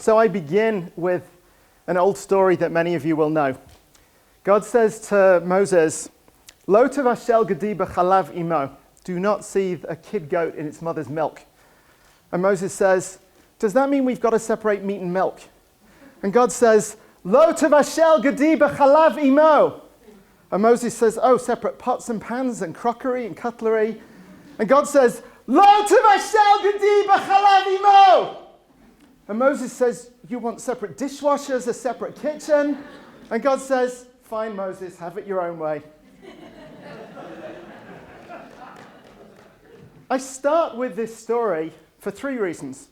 So I begin with an old story that many of you will know. God says to Moses, Lo tevashel gedi b'chalav imo. Do not seethe a kid goat in its mother's milk. And Moses says, does that mean we've got to separate meat and milk? And God says, Lo tevashel gedi b'chalav imo. And Moses says, oh, separate pots and pans and crockery and cutlery. And God says, Lo tevashel gedi b'chalav imo. And Moses says, you want separate dishwashers, a separate kitchen? And God says, fine, Moses, have it your own way. I start with this story for three reasons.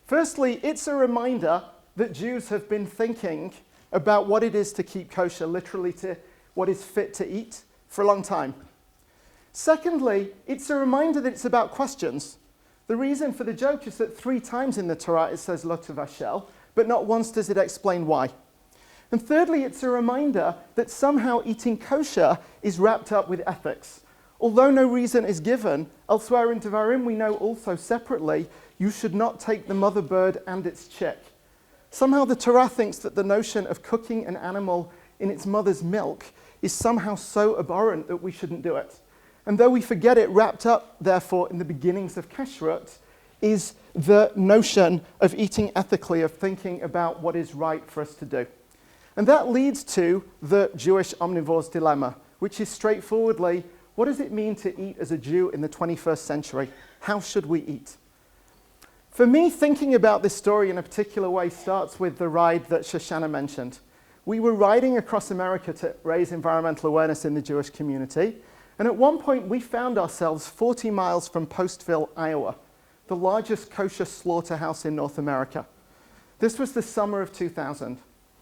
Firstly, it's a reminder that Jews have been thinking about what it is to keep kosher, literally to what is fit to eat, for a long time. Secondly, it's a reminder that it's about questions. The reason for the joke is that 3 times in the Torah it says lo tevashel, but not once does it explain why. And thirdly, it's a reminder that somehow eating kosher is wrapped up with ethics. Although no reason is given, elsewhere in Devarim we know also separately, you should not take the mother bird and its chick. Somehow the Torah thinks that the notion of cooking an animal in its mother's milk is somehow so abhorrent that we shouldn't do it. And though we forget it, wrapped up, therefore, in the beginnings of kashrut, is the notion of eating ethically, of thinking about what is right for us to do. And that leads to the Jewish omnivore's dilemma, which is straightforwardly, what does it mean to eat as a Jew in the 21st century? How should we eat? For me, thinking about this story in a particular way starts with the ride that Shoshana mentioned. We were riding across America to raise environmental awareness in the Jewish community. And at one point, we found ourselves 40 miles from Postville, Iowa, the largest kosher slaughterhouse in North America. This was the summer of 2000.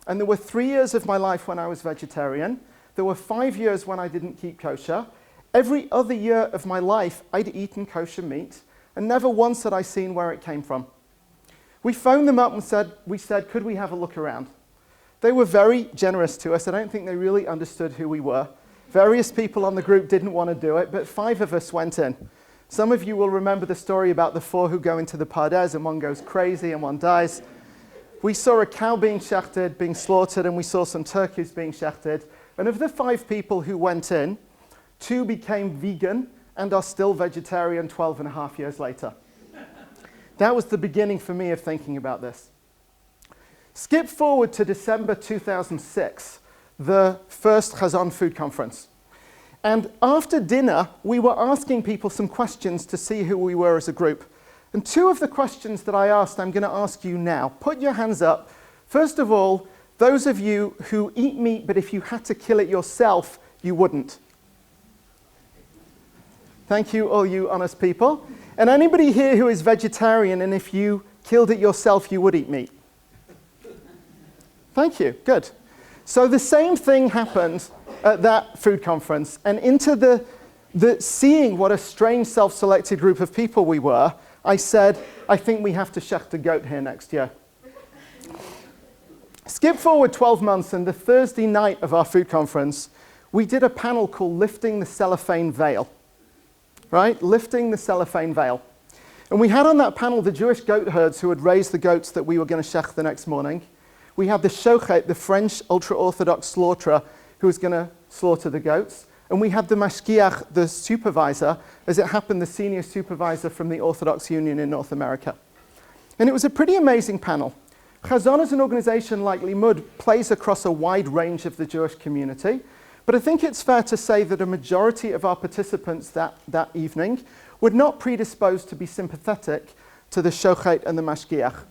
And there were 3 years of my life when I was vegetarian. There were 5 years when I didn't keep kosher. Every other year of my life, I'd eaten kosher meat, and never once had I seen where it came from. We phoned them up and we said, could we have a look around? They were very generous to us. I don't think they really understood who we were. Various people on the group didn't want to do it, but 5 of us went in. Some of you will remember the story about the 4 who go into the pardes, and one goes crazy and one dies. We saw a cow being shechted, being slaughtered, and we saw some turkeys being shechted. And of the 5 people who went in, 2 became vegan and are still vegetarian 12 and a half years later. That was the beginning for me of thinking about this. Skip forward to December 2006. The first Chazon food conference. And after dinner, we were asking people some questions to see who we were as a group. And 2 of the questions that I asked, I'm going to ask you now. Put your hands up. First of all, those of you who eat meat, but if you had to kill it yourself, you wouldn't. Thank you, all you honest people. And anybody here who is vegetarian, and if you killed it yourself, you would eat meat? Thank you, good. So the same thing happened at that food conference, and into the seeing what a strange self-selected group of people we were, I said, I think we have to shecht a goat here next year. Skip forward 12 months, and the Thursday night of our food conference, we did a panel called Lifting the Cellophane Veil. Right? Lifting the Cellophane Veil. And we had on that panel the Jewish goat herds who had raised the goats that we were going to shecht the next morning. We had the shochet, the French ultra-Orthodox slaughterer, who was going to slaughter the goats. And we had the mashgiach, the supervisor, as it happened, the senior supervisor from the Orthodox Union in North America. And it was a pretty amazing panel. Chazon as an organization like Limud plays across a wide range of the Jewish community. But I think it's fair to say that a majority of our participants that evening were not predisposed to be sympathetic to the shochet and the mashgiach.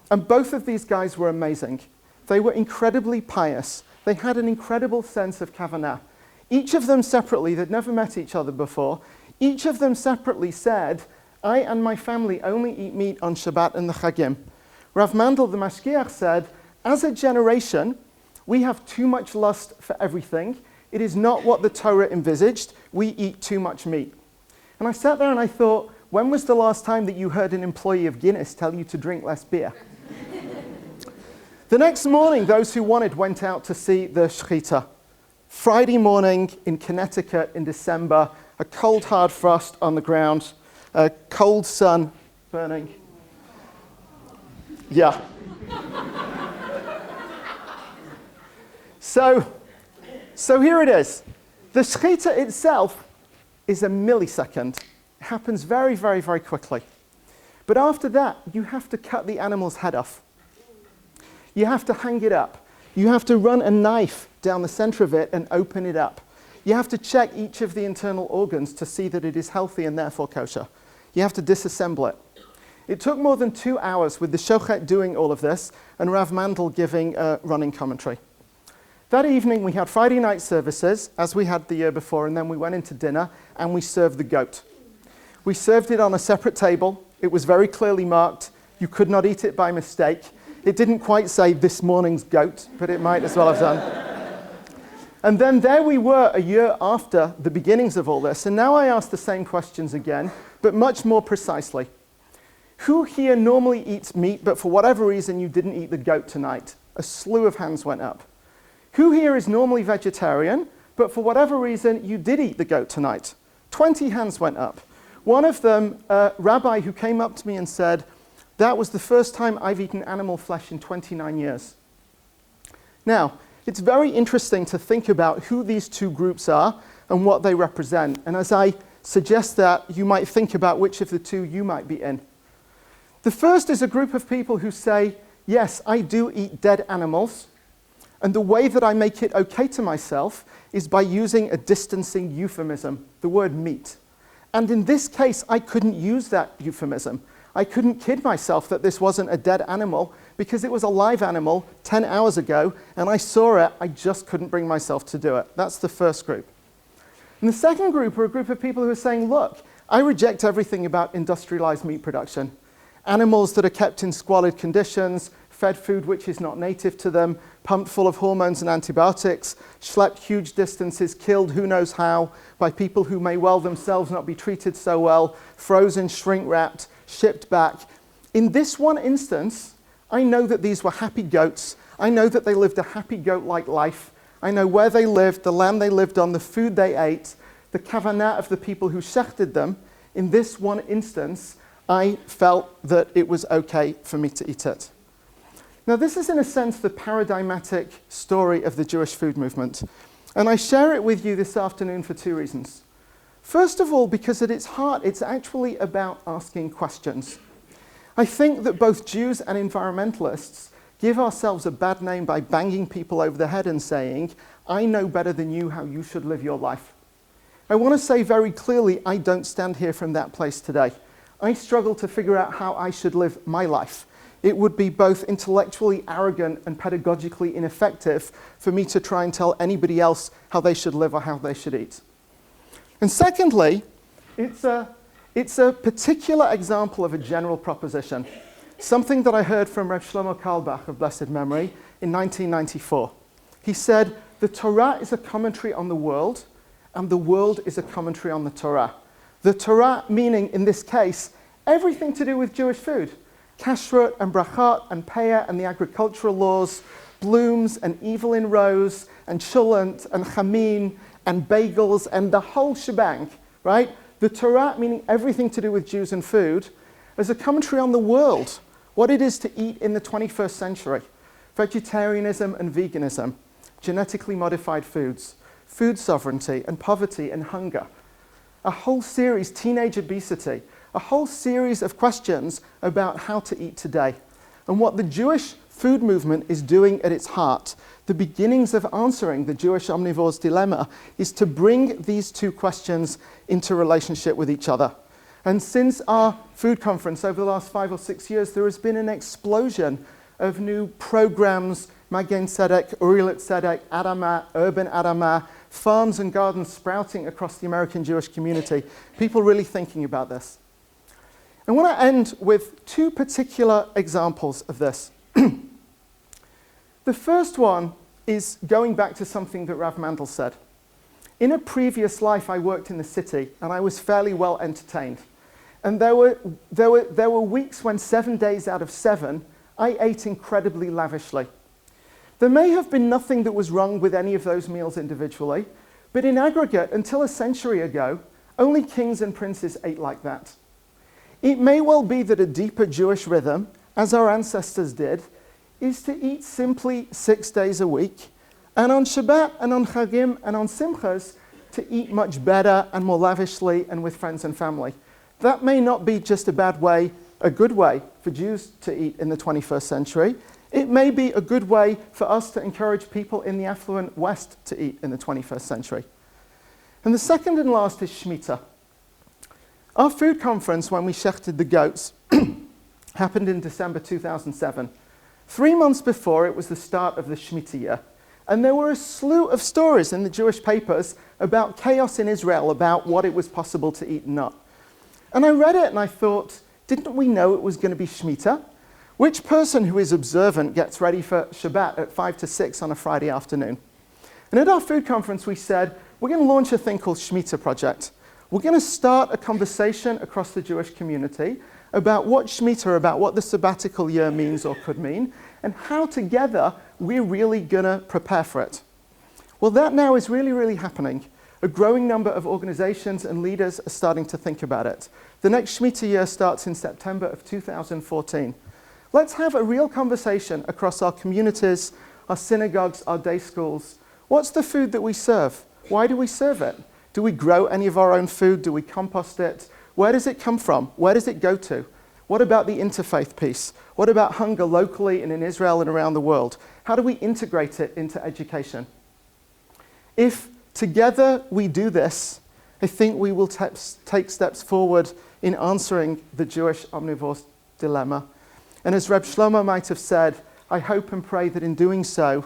And both of these guys were amazing. They were incredibly pious. They had an incredible sense of kavanah. Each of them separately, they'd never met each other before, each of them separately said, I and my family only eat meat on Shabbat and the Chagim. Rav Mandel, the mashgiach, said, as a generation, we have too much lust for everything. It is not what the Torah envisaged. We eat too much meat. And I sat there and I thought, when was the last time that you heard an employee of Guinness tell you to drink less beer? The next morning, those who wanted went out to see the shechita. Friday morning in Connecticut in December, a cold, hard frost on the ground, a cold sun burning. Yeah. So here it is. The shechita itself is a millisecond. It happens very, very, very quickly. But after that, you have to cut the animal's head off. You have to hang it up. You have to run a knife down the center of it and open it up. You have to check each of the internal organs to see that it is healthy and therefore kosher. You have to disassemble it. It took more than 2 hours with the shochet doing all of this and Rav Mandel giving a running commentary. That evening we had Friday night services, as we had the year before, and then we went into dinner and we served the goat. We served it on a separate table. It was very clearly marked. You could not eat it by mistake. It didn't quite say this morning's goat, but it might as well have done. And then there we were a year after the beginnings of all this, and now I ask the same questions again, but much more precisely. Who here normally eats meat, but for whatever reason you didn't eat the goat tonight? A slew of hands went up. Who here is normally vegetarian, but for whatever reason you did eat the goat tonight? 20 hands went up. One of them, a rabbi who came up to me and said, that was the first time I've eaten animal flesh in 29 years. Now, it's very interesting to think about who these two groups are and what they represent. And as I suggest that, you might think about which of the two you might be in. The first is a group of people who say, yes, I do eat dead animals, and the way that I make it okay to myself is by using a distancing euphemism, the word meat. And in this case, I couldn't use that euphemism. I couldn't kid myself that this wasn't a dead animal because it was a live animal 10 hours ago, and I saw it, I just couldn't bring myself to do it. That's the first group. And the second group are a group of people who are saying, look, I reject everything about industrialized meat production. Animals that are kept in squalid conditions, fed food which is not native to them, pumped full of hormones and antibiotics, schlepped huge distances, killed who knows how by people who may well themselves not be treated so well, frozen, shrink-wrapped, shipped back. In this one instance, I know that these were happy goats. I know that they lived a happy goat-like life. I know where they lived, the land they lived on, the food they ate, the kavanah of the people who shechted them. In this one instance, I felt that it was okay for me to eat it. Now, this is in a sense the paradigmatic story of the Jewish food movement. And I share it with you this afternoon for two reasons. First of all, because at its heart, it's actually about asking questions. I think that both Jews and environmentalists give ourselves a bad name by banging people over the head and saying, I know better than you how you should live your life. I want to say very clearly, I don't stand here from that place today. I struggle to figure out how I should live my life. It would be both intellectually arrogant and pedagogically ineffective for me to try and tell anybody else how they should live or how they should eat. And secondly, it's a particular example of a general proposition, something that I heard from Reb Shlomo Carlebach of blessed memory in 1994. He said, the Torah is a commentary on the world, and the world is a commentary on the Torah. The Torah meaning, in this case, everything to do with Jewish food. Kashrut and brachat and peah and the agricultural laws, blooms and evil in rows and cholent and chamin and bagels and the whole shebang, right? The Torah meaning everything to do with Jews and food as a commentary on the world, what it is to eat in the 21st century. Vegetarianism and veganism, genetically modified foods, food sovereignty and poverty and hunger. A whole series, teenage obesity, a whole series of questions about how to eat today. And what the Jewish food movement is doing at its heart, the beginnings of answering the Jewish omnivore's dilemma, is to bring these two questions into relationship with each other. And since our food conference over the last 5 or 6 years, there has been an explosion of new programs, Magen Tzedek, Urilet Tzedek, Adama, Urban Adama, farms and gardens sprouting across the American Jewish community. People really thinking about this. I want to end with two particular examples of this. The first one is going back to something that Rav Mandel said. In a previous life, I worked in the city, and I was fairly well entertained. And there were weeks when 7 days out of 7, I ate incredibly lavishly. There may have been nothing that was wrong with any of those meals individually, but in aggregate, until a century ago, only kings and princes ate like that. It may well be that a deeper Jewish rhythm, as our ancestors did, is to eat simply 6 days a week And on Shabbat and on Chagim and on Simchas, to eat much better and more lavishly and with friends and family. That may not be just a bad way, a good way for Jews to eat in the 21st century. It may be a good way for us to encourage people in the affluent West to eat in the 21st century. And the second and last is Shemitah. Our food conference, when we shechted the goats, happened in December 2007. 3 months before, it was the start of the Shemitah year. And there were a slew of stories in the Jewish papers about chaos in Israel, about what it was possible to eat and not. And I read it and I thought, didn't we know it was going to be Shemitah? Which person who is observant gets ready for Shabbat at 5 to 6 on a Friday afternoon? And at our food conference, we said, we're going to launch a thing called Shemitah Project. We're going to start a conversation across the Jewish community about what Shemitah, about what the sabbatical year means or could mean, and how together we're really going to prepare for it. Well, that now is really, really happening. A growing number of organizations and leaders are starting to think about it. The next Shemitah year starts in September of 2014. Let's have a real conversation across our communities, our synagogues, our day schools. What's the food that we serve? Why do we serve it? Do we grow any of our own food? Do we compost it? Where does it come from? Where does it go to? What about the interfaith piece? What about hunger locally and in Israel and around the world? How do we integrate it into education? If together we do this, I think we will take steps forward in answering the Jewish omnivore dilemma. And as Reb Shlomo might have said, I hope and pray that in doing so,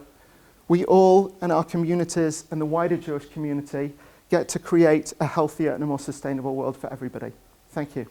we all and our communities and the wider Jewish community get to create a healthier and a more sustainable world for everybody. Thank you.